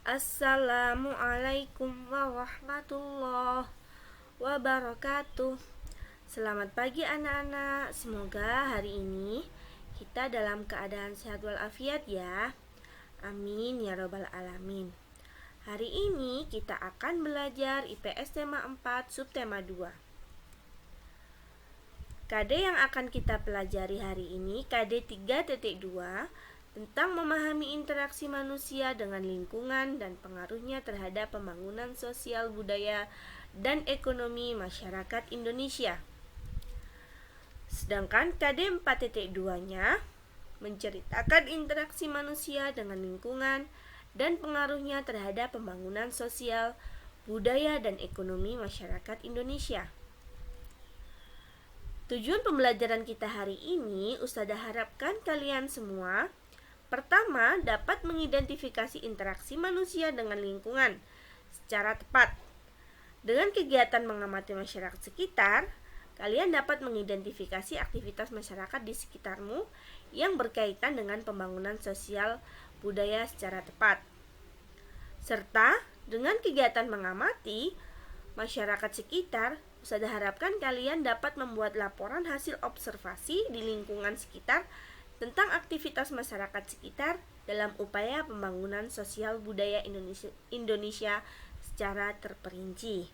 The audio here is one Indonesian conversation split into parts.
Assalamualaikum warahmatullahi wabarakatuh. Selamat pagi anak-anak. Semoga hari ini kita dalam keadaan sehat walafiat ya. Amin ya robbal alamin. Hari ini kita akan belajar IPS tema 4 subtema 2. KD yang akan kita pelajari hari ini KD 3.2 tentang memahami interaksi manusia dengan lingkungan dan pengaruhnya terhadap pembangunan sosial budaya dan ekonomi masyarakat Indonesia. Sedangkan KD 4.2-nya menceritakan interaksi manusia dengan lingkungan dan pengaruhnya terhadap pembangunan sosial, budaya, dan ekonomi masyarakat Indonesia. Tujuan pembelajaran kita hari ini, Ustazah harapkan kalian semua pertama, dapat mengidentifikasi interaksi manusia dengan lingkungan secara tepat. Dengan kegiatan mengamati masyarakat sekitar, kalian dapat mengidentifikasi aktivitas masyarakat di sekitarmu yang berkaitan dengan pembangunan sosial budaya secara tepat. Serta, dengan kegiatan mengamati masyarakat sekitar, Ustazah harapkan kalian dapat membuat laporan hasil observasi di lingkungan sekitar tentang aktivitas masyarakat sekitar dalam upaya pembangunan sosial budaya Indonesia secara terperinci.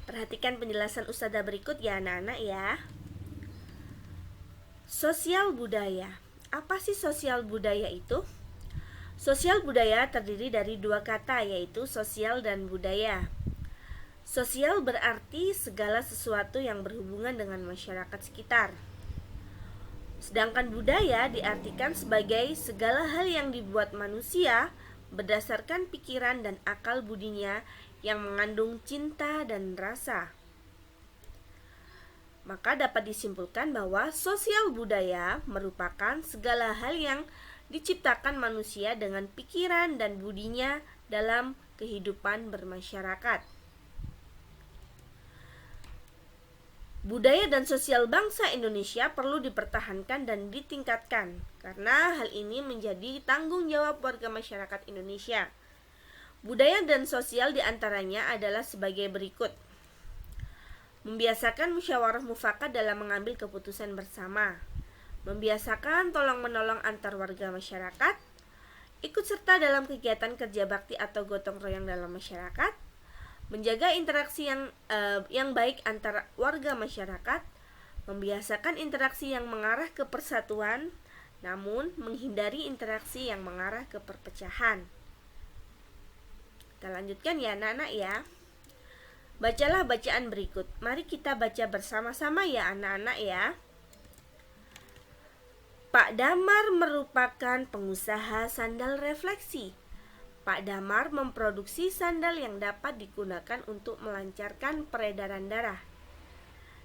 Perhatikan penjelasan Ustazah berikut ya anak-anak ya. Sosial budaya. Apa sih sosial budaya itu? Sosial budaya terdiri dari dua kata, yaitu sosial dan budaya. Sosial berarti segala sesuatu yang berhubungan dengan masyarakat sekitar. Sedangkan budaya diartikan sebagai segala hal yang dibuat manusia berdasarkan pikiran dan akal budinya yang mengandung cinta dan rasa. Maka dapat disimpulkan bahwa sosial budaya merupakan segala hal yang diciptakan manusia dengan pikiran dan budinya dalam kehidupan bermasyarakat. Budaya dan sosial bangsa Indonesia perlu dipertahankan dan ditingkatkan karena hal ini menjadi tanggung jawab warga masyarakat Indonesia. Budaya dan sosial diantaranya adalah sebagai berikut. Membiasakan musyawarah mufakat dalam mengambil keputusan bersama. Membiasakan tolong-menolong antar warga masyarakat. Ikut serta dalam kegiatan kerja bakti atau gotong royong dalam masyarakat. Menjaga interaksi yang baik antara warga masyarakat, membiasakan interaksi yang mengarah ke persatuan, namun menghindari interaksi yang mengarah ke perpecahan. Kita lanjutkan ya anak-anak ya. Bacalah bacaan berikut. Mari kita baca bersama-sama ya anak-anak ya. Pak Damar merupakan pengusaha sandal refleksi. Pak Damar memproduksi sandal yang dapat digunakan untuk melancarkan peredaran darah.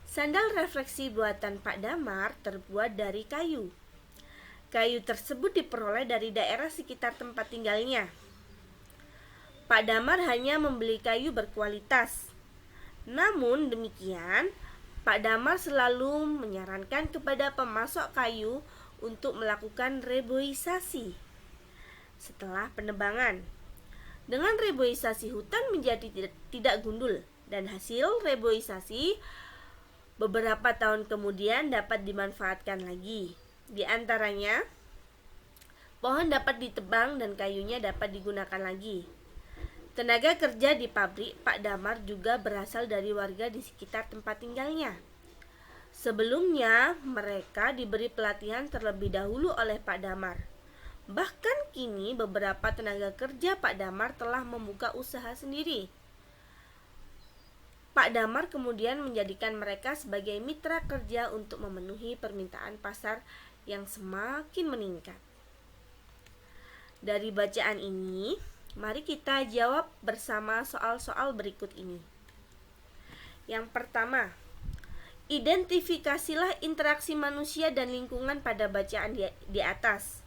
Sandal refleksi buatan Pak Damar terbuat dari kayu. Kayu tersebut diperoleh dari daerah sekitar tempat tinggalnya. Pak Damar hanya membeli kayu berkualitas. Namun demikian, Pak Damar selalu menyarankan kepada pemasok kayu untuk melakukan reboisasi setelah penebangan. Dengan reboisasi hutan menjadi tidak gundul dan hasil reboisasi beberapa tahun kemudian dapat dimanfaatkan lagi. Di antaranya, pohon dapat ditebang dan kayunya dapat digunakan lagi. Tenaga kerja di pabrik Pak Damar juga berasal dari warga di sekitar tempat tinggalnya. Sebelumnya, mereka diberi pelatihan terlebih dahulu oleh Pak Damar. Bahkan kini beberapa tenaga kerja Pak Damar telah membuka usaha sendiri. Pak Damar kemudian menjadikan mereka sebagai mitra kerja untuk memenuhi permintaan pasar yang semakin meningkat. Dari bacaan ini, mari kita jawab bersama soal-soal berikut ini. Yang pertama, identifikasilah interaksi manusia dan lingkungan pada bacaan di atas.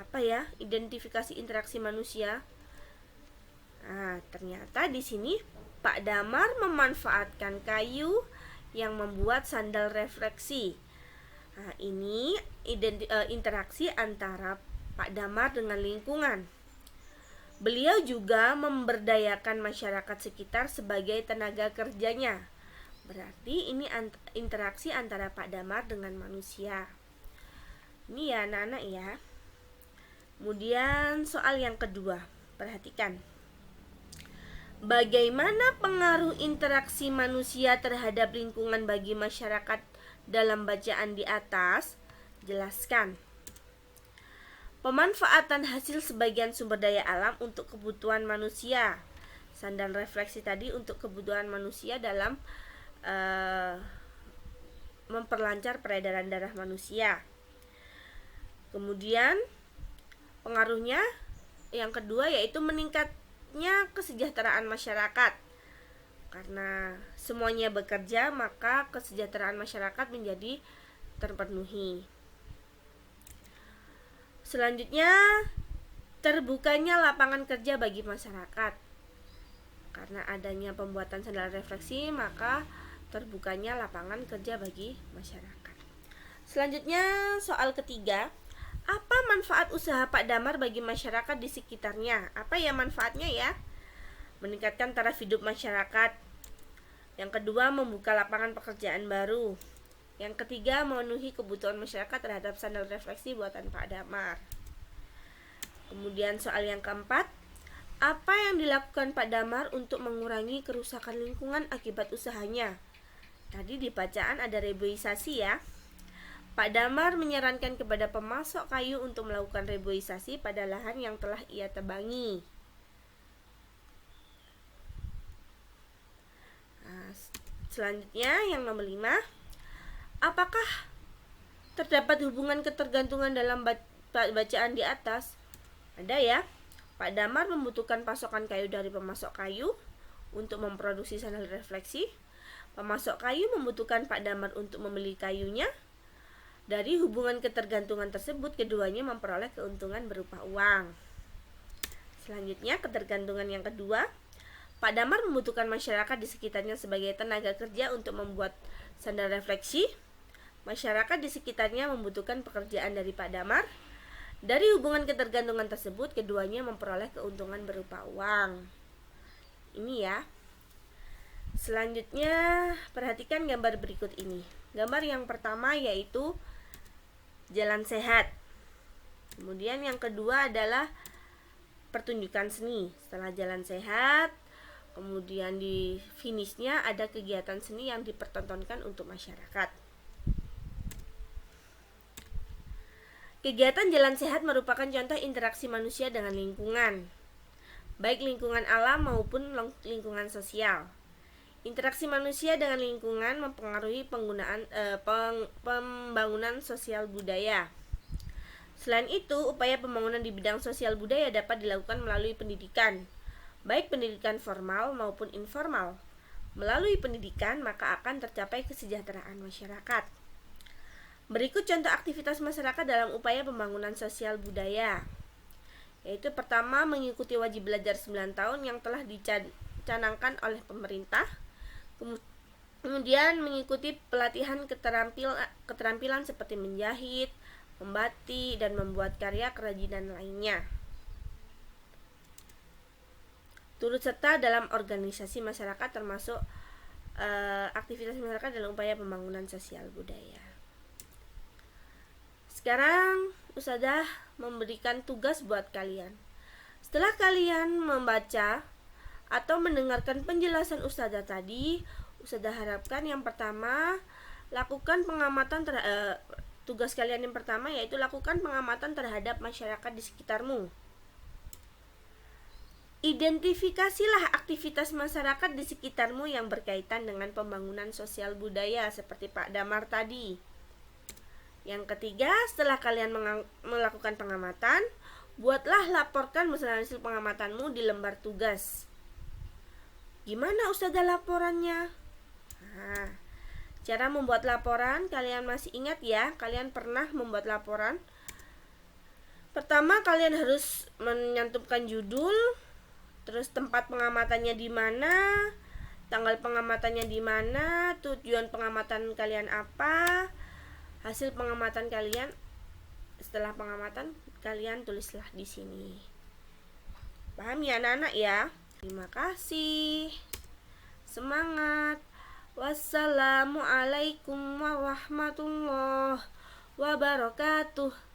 Apa ya identifikasi interaksi manusia? Nah, ternyata di sini Pak Damar memanfaatkan kayu yang membuat sandal refleksi. Nah, ini interaksi antara Pak Damar dengan lingkungan. Beliau juga memberdayakan masyarakat sekitar sebagai tenaga kerjanya. Berarti ini interaksi antara Pak Damar dengan manusia. Ini ya anak-anak ya. Kemudian soal yang kedua, perhatikan. Bagaimana pengaruh interaksi manusia terhadap lingkungan bagi masyarakat dalam bacaan di atas? Jelaskan. Pemanfaatan hasil sebagian sumber daya alam untuk kebutuhan manusia. Sandal refleksi tadi untuk kebutuhan manusia dalam memperlancar peredaran darah manusia. Kemudian pengaruhnya yang kedua yaitu meningkatnya kesejahteraan masyarakat. Karena semuanya bekerja, maka kesejahteraan masyarakat menjadi terpenuhi. Selanjutnya, terbukanya lapangan kerja bagi masyarakat. Karena adanya pembuatan sandal refleksi, maka terbukanya lapangan kerja bagi masyarakat. Selanjutnya, soal ketiga, apa manfaat usaha Pak Damar bagi masyarakat di sekitarnya? Apa ya manfaatnya ya? Meningkatkan taraf hidup masyarakat. Yang kedua, membuka lapangan pekerjaan baru. Yang ketiga, memenuhi kebutuhan masyarakat terhadap sandal refleksi buatan Pak Damar. Kemudian soal yang keempat, apa yang dilakukan Pak Damar untuk mengurangi kerusakan lingkungan akibat usahanya? Tadi di bacaan ada reboisasi ya. Pak Damar menyarankan kepada pemasok kayu untuk melakukan reboisasi pada lahan yang telah ia tebangi. Selanjutnya yang nomor 5. Apakah terdapat hubungan ketergantungan dalam bacaan di atas? Ada ya. Pak Damar membutuhkan pasokan kayu dari pemasok kayu untuk memproduksi sandal refleksi. Pemasok kayu membutuhkan Pak Damar untuk membeli kayunya. Dari hubungan ketergantungan tersebut, keduanya memperoleh keuntungan berupa uang. Selanjutnya, ketergantungan yang kedua. Pak Damar membutuhkan masyarakat di sekitarnya sebagai tenaga kerja untuk membuat sandal refleksi. Masyarakat di sekitarnya membutuhkan pekerjaan dari Pak Damar. Dari hubungan ketergantungan tersebut, keduanya memperoleh keuntungan berupa uang. Ini ya. Selanjutnya, perhatikan gambar berikut ini. Gambar yang pertama yaitu jalan sehat. Kemudian yang kedua adalah pertunjukan seni. Setelah jalan sehat, kemudian di finishnya ada kegiatan seni yang dipertontonkan untuk masyarakat. Kegiatan jalan sehat merupakan contoh interaksi manusia dengan lingkungan, baik lingkungan alam maupun lingkungan sosial. Interaksi manusia dengan lingkungan mempengaruhi pembangunan sosial budaya. Selain itu, upaya pembangunan di bidang sosial budaya dapat dilakukan melalui pendidikan, baik pendidikan formal maupun informal. Melalui pendidikan, maka akan tercapai kesejahteraan masyarakat. Berikut contoh aktivitas masyarakat dalam upaya pembangunan sosial budaya. Yaitu pertama, mengikuti wajib belajar 9 tahun yang telah dicanangkan oleh pemerintah. Kemudian mengikuti pelatihan keterampilan seperti menjahit, membatik, dan membuat karya kerajinan lainnya. Turut serta dalam organisasi masyarakat termasuk aktivitas masyarakat dalam upaya pembangunan sosial budaya. Sekarang Ustazah memberikan tugas buat kalian. Setelah kalian membaca atau mendengarkan penjelasan Ustazah tadi, Ustazah harapkan yang pertama lakukan pengamatan tugas kalian yang pertama yaitu lakukan pengamatan terhadap masyarakat di sekitarmu. Identifikasilah aktivitas masyarakat di sekitarmu yang berkaitan dengan pembangunan sosial budaya seperti Pak Damar tadi. Yang ketiga, setelah kalian melakukan pengamatan, laporkan hasil pengamatanmu di lembar tugas. Gimana Ustazah laporannya? Nah, cara membuat laporan, kalian masih ingat ya? Kalian pernah membuat laporan? Pertama, kalian harus menyantumkan judul, terus tempat pengamatannya di mana, tanggal pengamatannya di mana, tujuan pengamatan kalian apa, hasil pengamatan kalian. Setelah pengamatan, Kalian tulislah di sini. Paham ya anak-anak ya? Terima kasih. Semangat. Wassalamualaikum warahmatullahi wabarakatuh.